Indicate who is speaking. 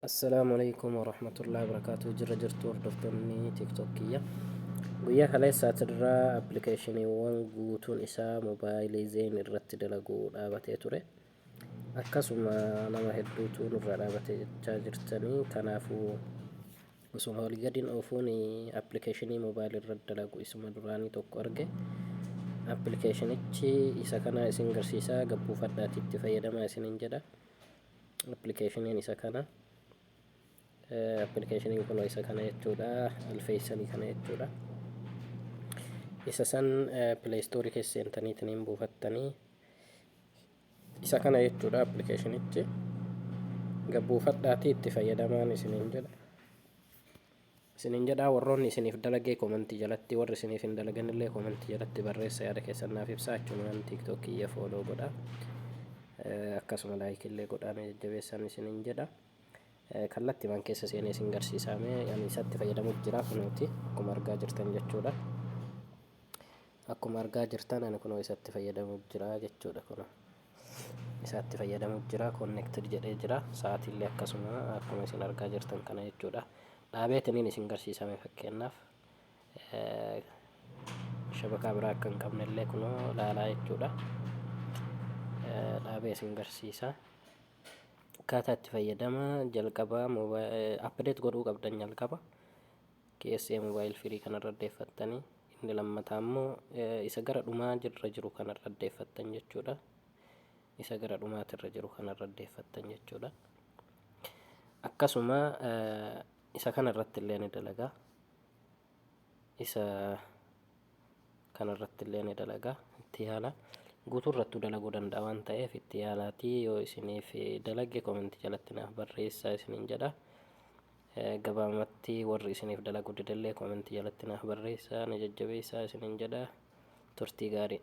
Speaker 1: Assalamualaikum warahmatullahi wabarakatuh. Jirra jirtu hordoftoonni tiktokiyya guyyaa kaleessaa irraa appilikeeshiniiwwan guutuun isaa moobaayilii zeen irratti dalaguu dhaabatee ture. Akkasuma nama hedduutu nurra dhaabatee jechaa jirtanii kanaafuu osuma walii gadiin oofuun appilikeeshinii moobaayilii irratti dalagu isuma duraanii tokko arge. Appilikeeshinichi isa kana isin garsiisaa gabbuufadhaatti itti fayyadamaa isiniin jedha. Appilikeeshiniin isa kana appilikeeshiniin kun isa kana jechuudha, alfeessanii kana jechuudha. Isa san pileestoorii keessa seentaniitiin buufattanii isa kana jechuudha. Appilikeeshinichi gabbuufadhaatti itti fayyadamaan isiniin jedha. Warroonni isiniif dalagee komentii jalatti, warri isiniif hin dalaganillee komentii jalatti barreessa, yaada keessan naaf ibsaa. Achumaan tiktokiyya fooloo godha, akkasuma laayikillee godhaan jajjabeessan isiniin jedha. Kallattiiwwan keessa seenee isin garsiisamee yani isatti fayyadamuuf jira kunuuti akkuma argaa jirtan jechuudha. Akkuma argaa jirtan ani kunoo isatti fayyadamuuf jira jechuudha. Kun isatti fayyadamuuf jira, connected jedhee jira. Sa'aatiillee akkasuma akkuma isin argaa jirtan kana jechuudha. Dhaabeetiniin isin garsiisame fakkeenyaaf shabakaa biraa akka hin qabnellee kunoo laalaa jechuudha. Dhaabee isin garsiisa. Akkaataa itti fayyadama jalqabaa apdeet godhuu qabdan jalqaba keessee moobaayil firii kanarra deeffattanii, inni lammataa immoo isa gara dhumaa jirra jiru kanarra deeffattan jechuudha. Isa gara dhumaatirra jiru kanarra deeffattan jechuudha. Akkasuma isa kanarratti illee ni dalagaa. Isa kanarratti illee ni dalagaa. Itti yaala. Guutuurrattuu dalaguu danda'a waan ta'eef itti yaalaatii yoo isiniif dalage komentii jalatti naaf barreessaa isiniin jedha. Gabaabumatti warri isiniif dalaguu didallee komentii jalatti naaf barreessaa, na jajjabeessaa isiniin jedha. Turtii gaarii.